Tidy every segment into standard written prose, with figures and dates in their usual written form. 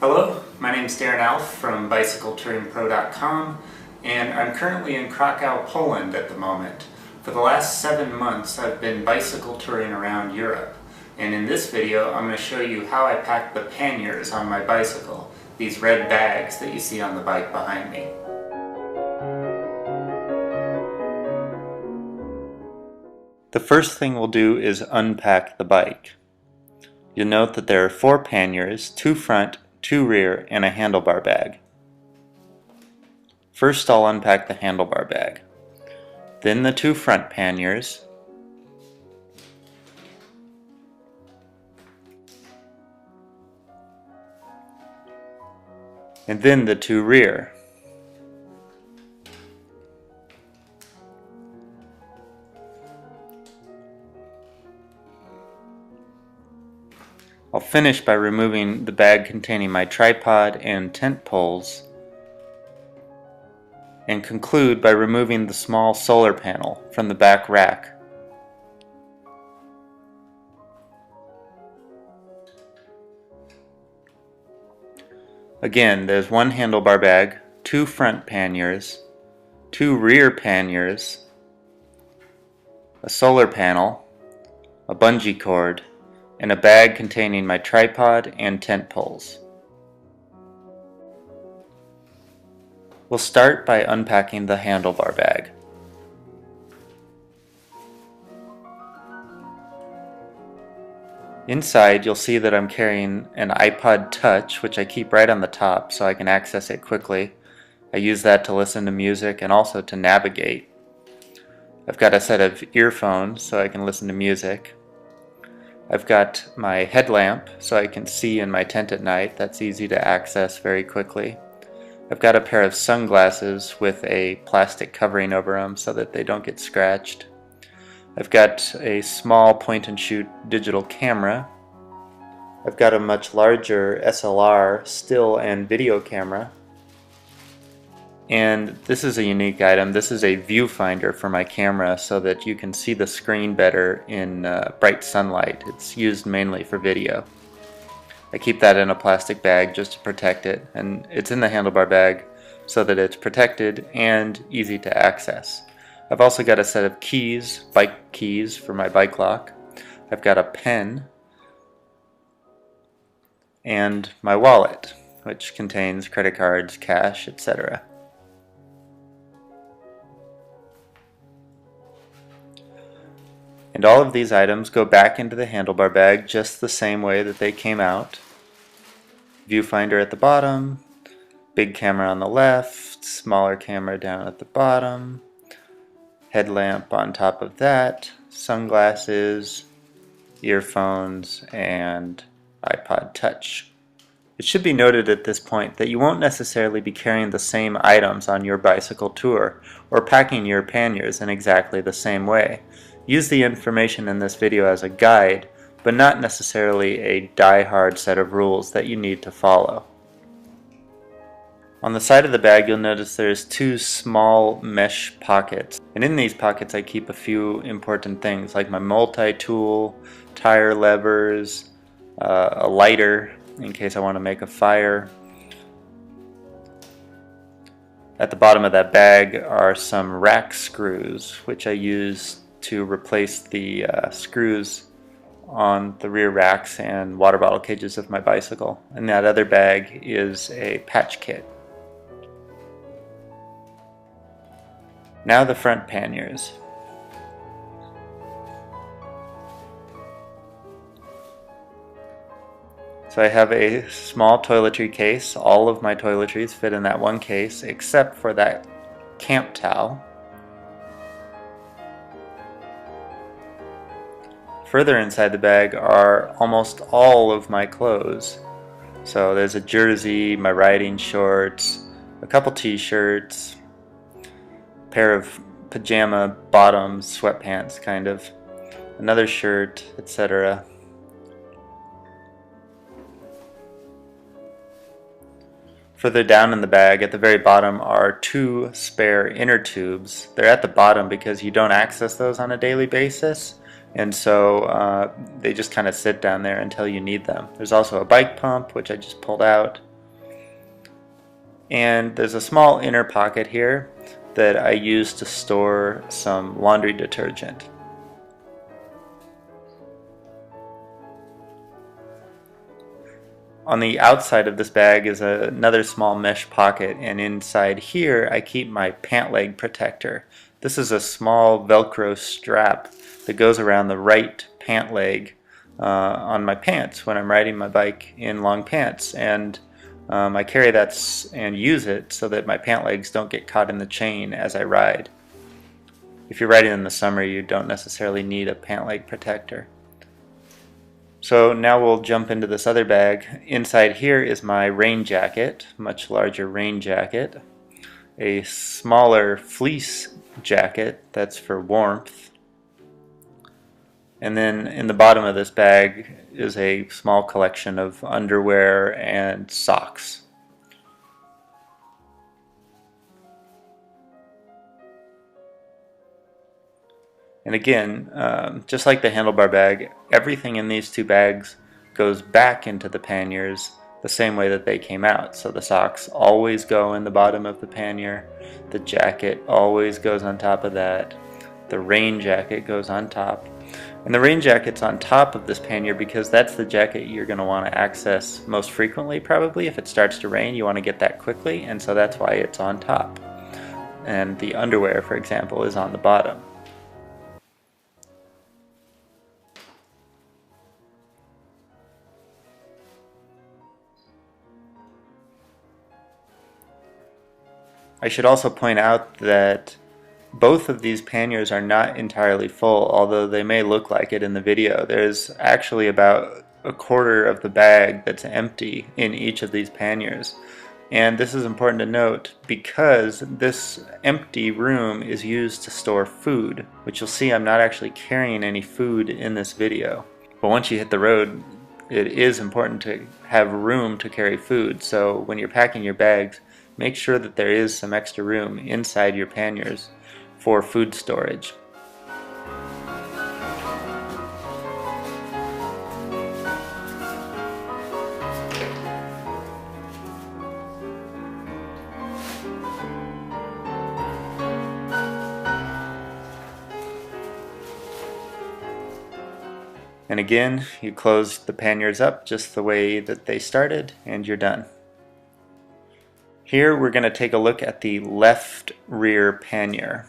Hello, my name is Darren Alf from BicycleTouringPro.com, and I'm currently in Krakow, Poland at the moment. For the last 7 months I've been bicycle touring around Europe, and in this video I'm going to show you how I pack the panniers on my bicycle, these red bags that you see on the bike behind me. The first thing we'll do is unpack the bike. You'll note that there are 4 panniers, 2 front, 2 rear, and a handlebar bag. First I'll unpack the handlebar bag, then the 2 front panniers, and then the 2 rear. I'll finish by removing the bag containing my tripod and tent poles, and conclude by removing the small solar panel from the back rack. Again, there's 1 handlebar bag, 2 front panniers, 2 rear panniers, a solar panel, a bungee cord, and a bag containing my tripod and tent poles. We'll start by unpacking the handlebar bag. Inside you'll see that I'm carrying an iPod Touch, which I keep right on the top so I can access it quickly. I use that to listen to music and also to navigate. I've got a set of earphones so I can listen to music. I've got my headlamp so I can see in my tent at night. That's easy to access very quickly. I've got a pair of sunglasses with a plastic covering over them so that they don't get scratched. I've got a small point-and-shoot digital camera. I've got a much larger SLR still and video camera. And this is a unique item. This is a viewfinder for my camera so that you can see the screen better in bright sunlight. It's used mainly for video. I keep that in a plastic bag just to protect it, and it's in the handlebar bag so that it's protected and easy to access. I've also got a set of keys, bike keys for my bike lock. I've got a pen and my wallet, which contains credit cards, cash, etc. And all of these items go back into the handlebar bag just the same way that they came out. Viewfinder at the bottom, big camera on the left, smaller camera down at the bottom, headlamp on top of that, sunglasses, earphones, and iPod Touch. It should be noted at this point that you won't necessarily be carrying the same items on your bicycle tour or packing your panniers in exactly the same way. Use the information in this video as a guide, but not necessarily a die-hard set of rules that you need to follow. On the side of the bag you'll notice there's 2 small mesh pockets, and in these pockets I keep a few important things like my multi-tool, tire levers, a lighter in case I want to make a fire. At the bottom of that bag are some rack screws, which I use to replace the screws on the rear racks and water bottle cages of my bicycle. And that other bag is a patch kit. Now the front panniers. So I have a small toiletry case. All of my toiletries fit in that one case except for that camp towel. Further inside the bag are almost all of my clothes. So there's a jersey, my riding shorts, a couple t-shirts, a pair of pajama bottoms, sweatpants kind of, another shirt, etc. Further down in the bag, at the very bottom, are 2 spare inner tubes. They're at the bottom because you don't access those on a daily basis. and so they just kind of sit down there until you need them. There's also a bike pump, which I just pulled out, And there's a small inner pocket here that I use to store some laundry detergent. On the outside of this bag is another small mesh pocket, and inside here I keep my pant leg protector. This is a small Velcro strap that goes around the right pant leg on my pants when I'm riding my bike in long pants, and I carry that and use it so that my pant legs don't get caught in the chain as I ride. If you're riding in the summer, you don't necessarily need a pant leg protector. So now we'll jump into this other bag. Inside here is my rain jacket, much larger rain jacket, a smaller fleece jacket that's for warmth, and then in the bottom of this bag is a small collection of underwear and socks. And again, just like the handlebar bag, everything in these two bags goes back into the panniers the same way that they came out. So the socks always go in the bottom of the pannier, the jacket always goes on top of that, the rain jacket goes on top. And the rain jacket's on top of this pannier because that's the jacket you're going to want to access most frequently probably. If it starts to rain, you want to get that quickly, and so that's why it's on top. And the underwear, for example, is on the bottom. I should also point out that both of these panniers are not entirely full, although they may look like it in the video. There's actually about a quarter of the bag that's empty in each of these panniers. And this is important to note because this empty room is used to store food, which you'll see I'm not actually carrying any food in this video. But once you hit the road, it is important to have room to carry food. So when you're packing your bags, make sure that there is some extra room inside your panniers for food storage. And again, you close the panniers up just the way that they started, and you're done. Here we're going to take a look at the left rear pannier.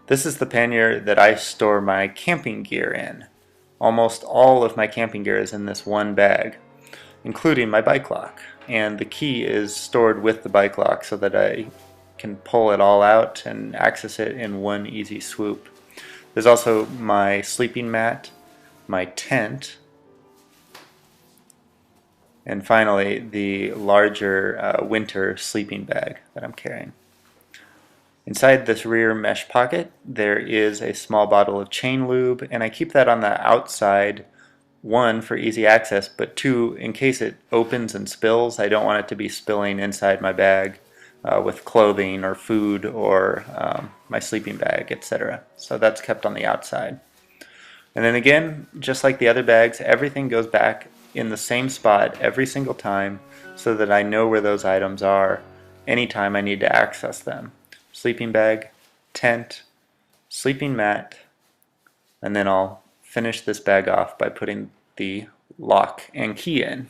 This is the pannier that I store my camping gear in. Almost all of my camping gear is in this one bag, including my bike lock. And the key is stored with the bike lock so that I can pull it all out and access it in one easy swoop. There's also my sleeping mat, my tent, and finally the larger winter sleeping bag that I'm carrying. Inside this rear mesh pocket there is a small bottle of chain lube, and I keep that on the outside, one, for easy access, but two, in case it opens and spills. I don't want it to be spilling inside my bag with clothing or food or my sleeping bag, etc. So that's kept on the outside. And then again, just like the other bags, everything goes back in the same spot every single time so that I know where those items are anytime I need to access them. Sleeping bag, tent, sleeping mat, and then I'll finish this bag off by putting the lock and key in.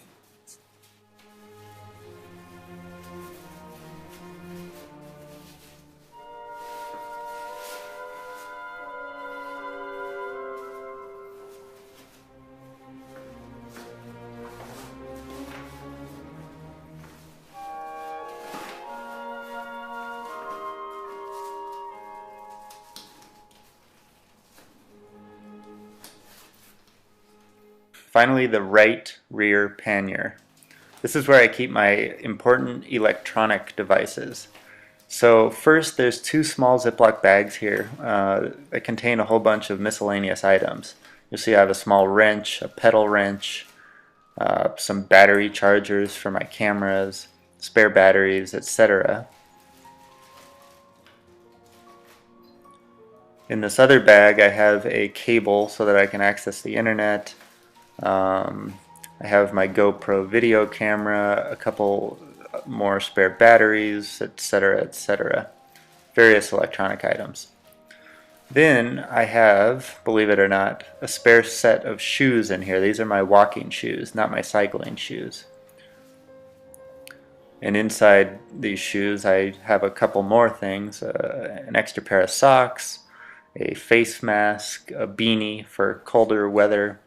Finally, the right rear pannier. This is where I keep my important electronic devices. So first, there's two small Ziploc bags here that contain a whole bunch of miscellaneous items. You'll see I have a small wrench, a pedal wrench, some battery chargers for my cameras, spare batteries, etc. In this other bag I have a cable so that I can access the internet. I have my GoPro video camera, a couple more spare batteries, etc., etc. Various electronic items. Then I have, believe it or not, a spare set of shoes in here. These are my walking shoes, not my cycling shoes. And inside these shoes I have a couple more things, an extra pair of socks, a face mask, a beanie for colder weather,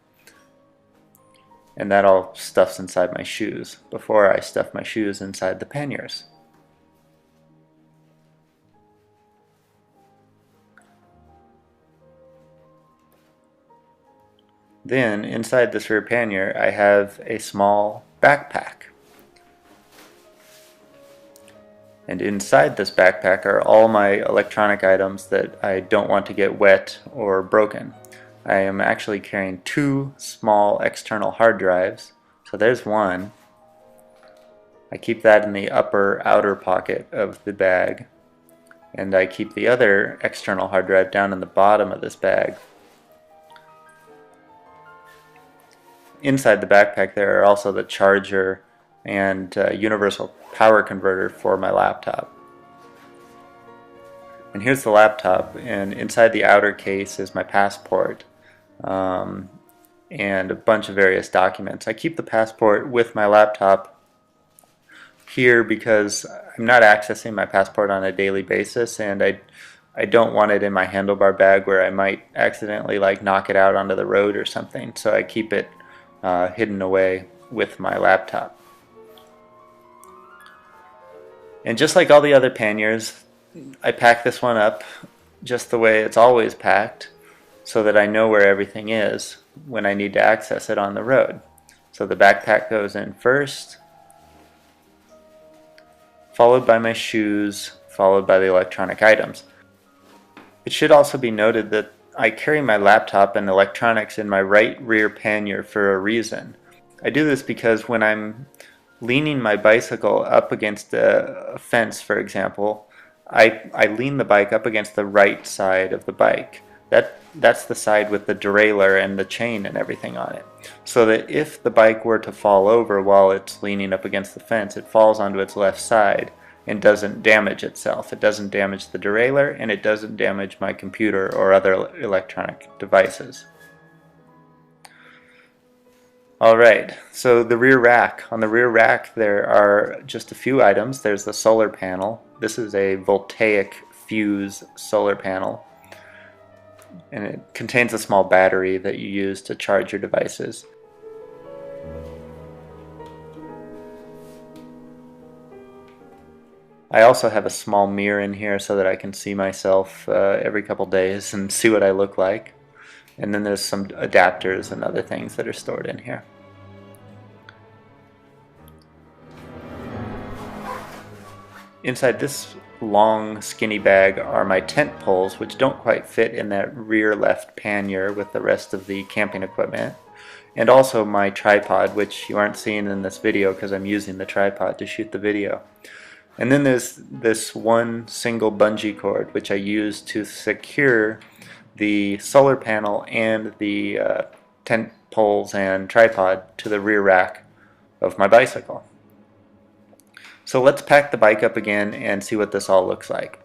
and that all stuffs inside my shoes before I stuff my shoes inside the panniers. Then inside this rear pannier I have a small backpack. And inside this backpack are all my electronic items that I don't want to get wet or broken. I am actually carrying 2 small external hard drives. So there's one. I keep that in the upper outer pocket of the bag. And I keep the other external hard drive down in the bottom of this bag. Inside the backpack there are also the charger and universal power converter for my laptop. And here's the laptop, and inside the outer case is my passport and a bunch of various documents. I keep the passport with my laptop here because I'm not accessing my passport on a daily basis, and I don't want it in my handlebar bag where I might accidentally knock it out onto the road or something, so I keep it hidden away with my laptop. And just like all the other panniers, I pack this one up just the way it's always packed so that I know where everything is when I need to access it on the road. So the backpack goes in first, followed by my shoes, followed by the electronic items. It should also be noted that I carry my laptop and electronics in my right rear pannier for a reason. I do this because when I'm leaning my bicycle up against a fence, for example, I lean the bike up against the right side of the bike. That's the side with the derailleur and the chain and everything on it. So that if the bike were to fall over while it's leaning up against the fence, it falls onto its left side and doesn't damage itself. It doesn't damage the derailleur, and it doesn't damage my computer or other electronic devices. Alright, so the rear rack. On the rear rack there are just a few items. There's the solar panel. This is a voltaic fuse solar panel, and it contains a small battery that you use to charge your devices. I also have a small mirror in here so that I can see myself every couple days and see what I look like. And then there's some adapters and other things that are stored in here. Inside this long skinny bag are my tent poles, which don't quite fit in that rear left pannier with the rest of the camping equipment, and also my tripod, which you aren't seeing in this video because I'm using the tripod to shoot the video. And then there's this one single bungee cord which I use to secure the solar panel and the tent poles and tripod to the rear rack of my bicycle. So let's pack the bike up again and see what this all looks like.